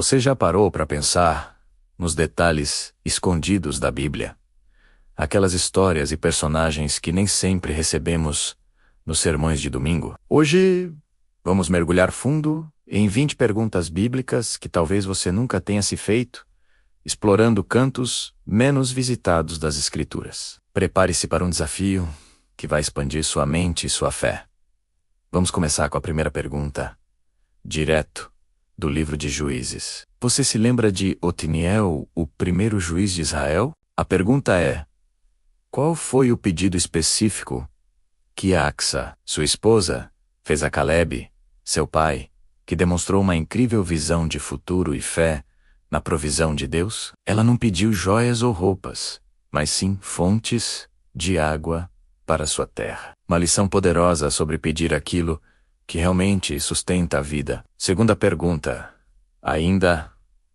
Você já parou para pensar nos detalhes escondidos da Bíblia? Aquelas histórias e personagens que nem sempre recebemos nos sermões de domingo? Hoje, vamos mergulhar fundo em 20 perguntas bíblicas que talvez você nunca tenha se feito, explorando cantos menos visitados das Escrituras. Prepare-se para um desafio que vai expandir sua mente e sua fé. Vamos começar com a primeira pergunta, direto do livro de Juízes. Você se lembra de Otiniel, o primeiro juiz de Israel? A pergunta é: qual foi o pedido específico que Axa, sua esposa, fez a Caleb, seu pai, que demonstrou uma incrível visão de futuro e fé na provisão de Deus? Ela não pediu joias ou roupas, mas sim fontes de água para sua terra. Uma lição poderosa sobre pedir aquilo que realmente sustenta a vida. Segunda pergunta, ainda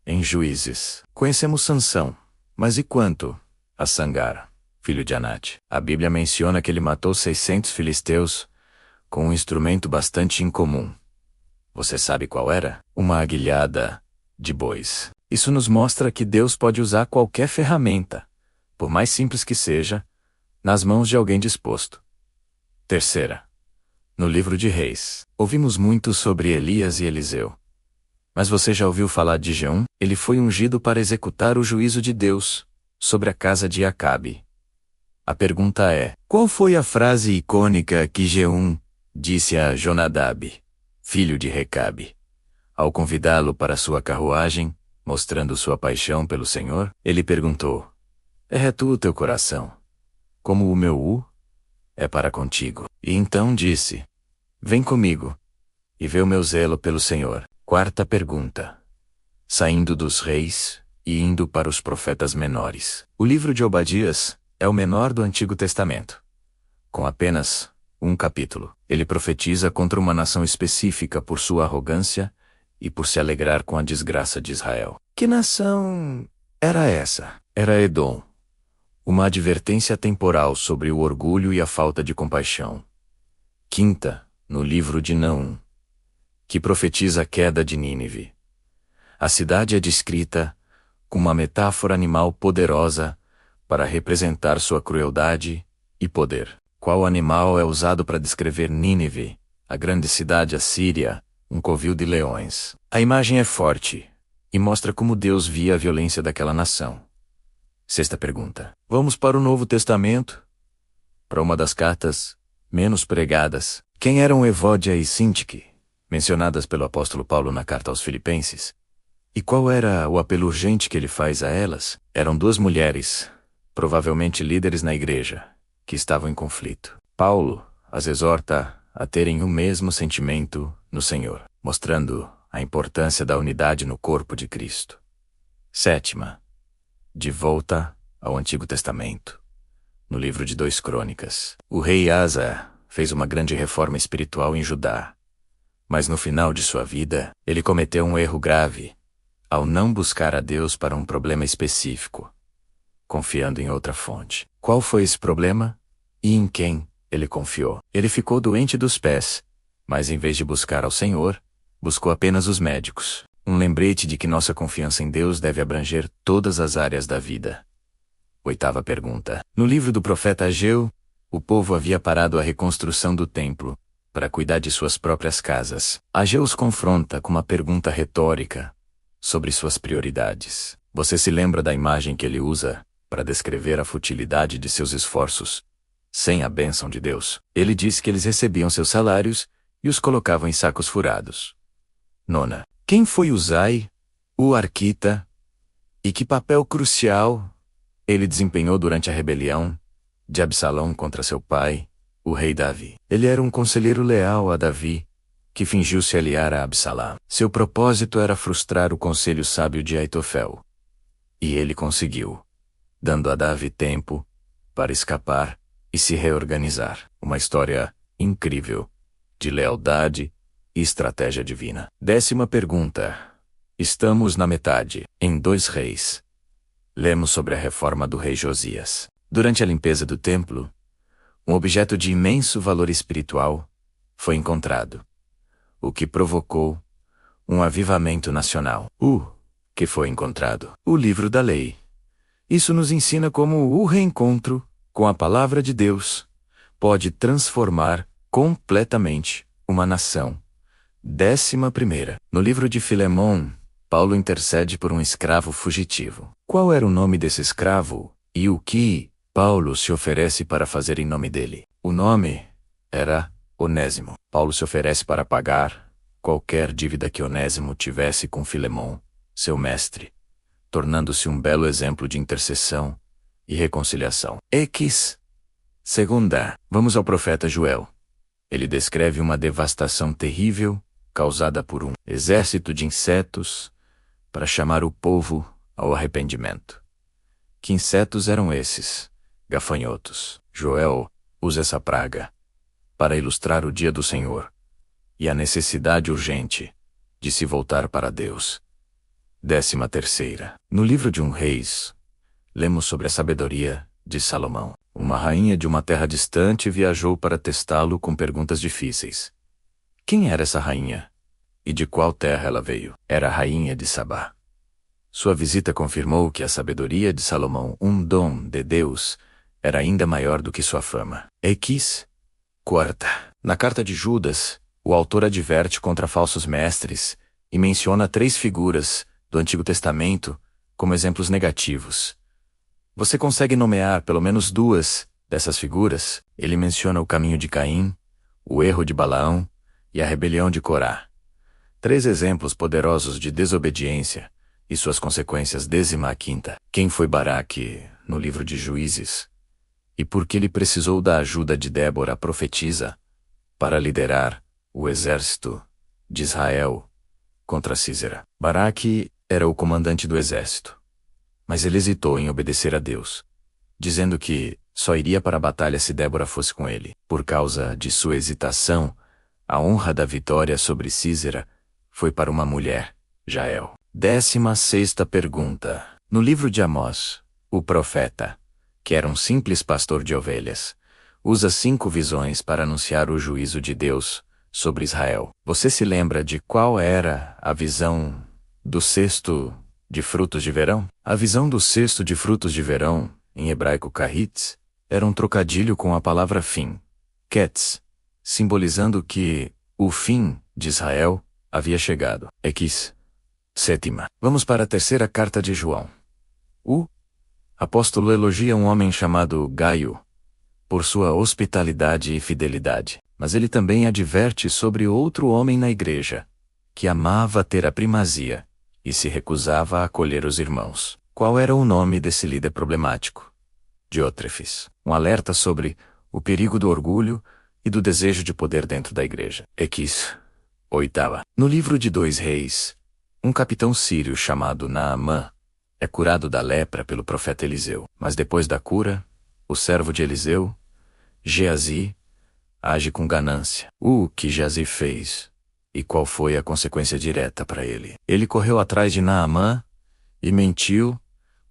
em Juízes. Conhecemos Sansão, mas e quanto a Sangar, filho de Anate? A Bíblia menciona que ele matou 600 filisteus com um instrumento bastante incomum. Você sabe qual era? Uma aguilhada de bois. Isso nos mostra que Deus pode usar qualquer ferramenta, por mais simples que seja, nas mãos de alguém disposto. Terceira, no livro de Reis, ouvimos muito sobre Elias e Eliseu. Mas você já ouviu falar de Jeú? Ele foi ungido para executar o juízo de Deus sobre a casa de Acabe. A pergunta é: qual foi a frase icônica que Jeú disse a Jonadab, filho de Recabe, ao convidá-lo para sua carruagem, mostrando sua paixão pelo Senhor? Ele perguntou: é reto o teu coração, como o meu é para contigo. E então disse: vem comigo, e vê o meu zelo pelo Senhor. Quarta pergunta, saindo dos reis e indo para os profetas menores. O livro de Obadias é o menor do Antigo Testamento. Com apenas um capítulo, ele profetiza contra uma nação específica por sua arrogância e por se alegrar com a desgraça de Israel. Que nação era essa? Era Edom. Uma advertência temporal sobre o orgulho e a falta de compaixão. Quinta, no livro de Naum, que profetiza a queda de Nínive. A cidade é descrita com uma metáfora animal poderosa para representar sua crueldade e poder. Qual animal é usado para descrever Nínive, a grande cidade assíria, um covil de leões? A imagem é forte e mostra como Deus via a violência daquela nação. Sexta pergunta. Vamos para o Novo Testamento, para uma das cartas menos pregadas. Quem eram Evódia e Sintique, mencionadas pelo apóstolo Paulo na carta aos Filipenses? E qual era o apelo urgente que ele faz a elas? Eram duas mulheres, provavelmente líderes na igreja, que estavam em conflito. Paulo as exorta a terem o mesmo sentimento no Senhor, mostrando a importância da unidade no corpo de Cristo. Sétima, de volta ao Antigo Testamento, no livro de 2 Crônicas. O rei Asa fez uma grande reforma espiritual em Judá, mas no final de sua vida, ele cometeu um erro grave ao não buscar a Deus para um problema específico, confiando em outra fonte. Qual foi esse problema? E em quem ele confiou? Ele ficou doente dos pés, mas em vez de buscar ao Senhor, buscou apenas os médicos. Um lembrete de que nossa confiança em Deus deve abranger todas as áreas da vida. Oitava pergunta. No livro do profeta Ageu, o povo havia parado a reconstrução do templo para cuidar de suas próprias casas. Ageu os confronta com uma pergunta retórica sobre suas prioridades. Você se lembra da imagem que ele usa para descrever a futilidade de seus esforços sem a bênção de Deus? Ele diz que eles recebiam seus salários e os colocavam em sacos furados. Nona. Quem foi Uzai, o arquita, e que papel crucial ele desempenhou durante a rebelião de Absalão contra seu pai, o rei Davi? Ele era um conselheiro leal a Davi, que fingiu se aliar a Absalão. Seu propósito era frustrar o conselho sábio de Aitofel. E ele conseguiu, dando a Davi tempo para escapar e se reorganizar. Uma história incrível de lealdade e estratégia divina. 10ª pergunta. Estamos na metade. Em 2 Reis, lemos sobre a reforma do rei Josias. Durante a limpeza do templo, um objeto de imenso valor espiritual foi encontrado, o que provocou um avivamento nacional. que foi encontrado. O livro da lei. Isso nos ensina como o reencontro com a palavra de Deus pode transformar completamente uma nação. 11ª. No livro de Filemão, Paulo intercede por um escravo fugitivo. Qual era o nome desse escravo e o que Paulo se oferece para fazer em nome dele? O nome era Onésimo. Paulo se oferece para pagar qualquer dívida que Onésimo tivesse com Filemão, seu mestre, tornando-se um belo exemplo de intercessão e reconciliação. Segunda, vamos ao profeta Joel. Ele descreve uma devastação terrível causada por um exército de insetos para chamar o povo ao arrependimento. Que insetos eram esses? Gafanhotos. Joel usa essa praga para ilustrar o dia do Senhor e a necessidade urgente de se voltar para Deus. 13ª. No livro de Reis, lemos sobre a sabedoria de Salomão. Uma rainha de uma terra distante viajou para testá-lo com perguntas difíceis. Quem era essa rainha? E de qual terra ela veio? Era a rainha de Sabá. Sua visita confirmou que a sabedoria de Salomão, um dom de Deus, era ainda maior do que sua fama. Quarta. Na carta de Judas, o autor adverte contra falsos mestres e menciona 3 figuras do Antigo Testamento como exemplos negativos. Você consegue nomear pelo menos 2 dessas figuras? Ele menciona o caminho de Caim, o erro de Balaão e a rebelião de Corá. 3 exemplos poderosos de desobediência e suas consequências. 15ª. Quem foi Baraque no livro de Juízes? E por que ele precisou da ajuda de Débora, a profetisa, para liderar o exército de Israel contra Sísera? Baraque era o comandante do exército, mas ele hesitou em obedecer a Deus, dizendo que só iria para a batalha se Débora fosse com ele. Por causa de sua hesitação, a honra da vitória sobre Sísera foi para uma mulher, Jael. 16ª pergunta. No livro de Amós, o profeta, que era um simples pastor de ovelhas, usa 5 visões para anunciar o juízo de Deus sobre Israel. Você se lembra de qual era a visão do cesto de frutos de verão? A visão do cesto de frutos de verão, em hebraico kahitz, era um trocadilho com a palavra fim, ketz, simbolizando que o fim de Israel havia chegado. Sétima. Vamos para a 3ª carta de João. O apóstolo elogia um homem chamado Gaio por sua hospitalidade e fidelidade, mas ele também adverte sobre outro homem na igreja, que amava ter a primazia e se recusava a acolher os irmãos. Qual era o nome desse líder problemático? Diótrefes. Um alerta sobre o perigo do orgulho e do desejo de poder dentro da igreja. Oitava. No livro de 2 Reis, um capitão sírio chamado Naamã é curado da lepra pelo profeta Eliseu. Mas depois da cura, o servo de Eliseu, Geazi, age com ganância. O que Geazi fez? E qual foi a consequência direta para ele? Ele correu atrás de Naamã e mentiu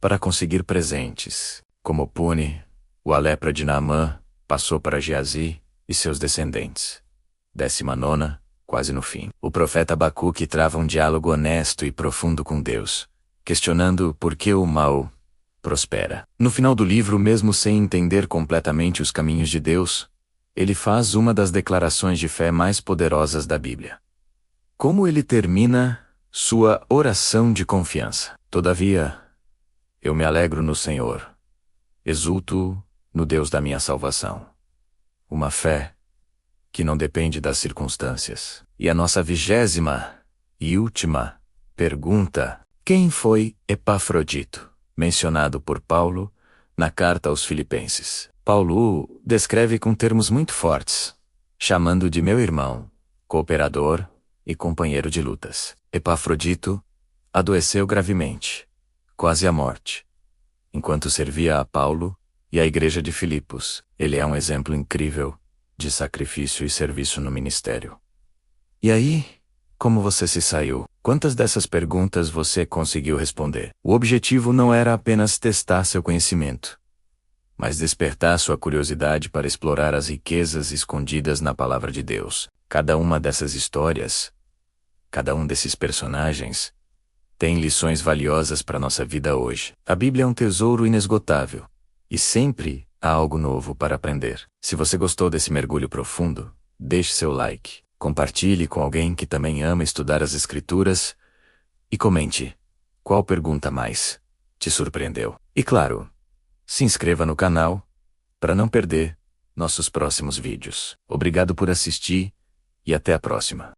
para conseguir presentes. Como pune, a lepra de Naamã passou para Geazi e seus descendentes. 19ª, quase no fim. O profeta Abacuque trava um diálogo honesto e profundo com Deus, questionando por que o mal prospera. No final do livro, mesmo sem entender completamente os caminhos de Deus, ele faz uma das declarações de fé mais poderosas da Bíblia. Como ele termina sua oração de confiança? Todavia, eu me alegro no Senhor, exulto no Deus da minha salvação. Uma fé que não depende das circunstâncias. E a nossa 20ª e última pergunta: quem foi Epafrodito, mencionado por Paulo na carta aos Filipenses? Paulo o descreve com termos muito fortes, chamando de meu irmão, cooperador e companheiro de lutas. Epafrodito adoeceu gravemente, quase à morte, enquanto servia a Paulo e a igreja de Filipos. Ele é um exemplo incrível de sacrifício e serviço no ministério. E aí, como você se saiu? Quantas dessas perguntas você conseguiu responder? O objetivo não era apenas testar seu conhecimento, mas despertar sua curiosidade para explorar as riquezas escondidas na palavra de Deus. Cada uma dessas histórias, cada um desses personagens, tem lições valiosas para nossa vida hoje. A Bíblia é um tesouro inesgotável. E sempre há algo novo para aprender. Se você gostou desse mergulho profundo, deixe seu like, compartilhe com alguém que também ama estudar as Escrituras e comente qual pergunta mais te surpreendeu. E claro, se inscreva no canal para não perder nossos próximos vídeos. Obrigado por assistir e até a próxima.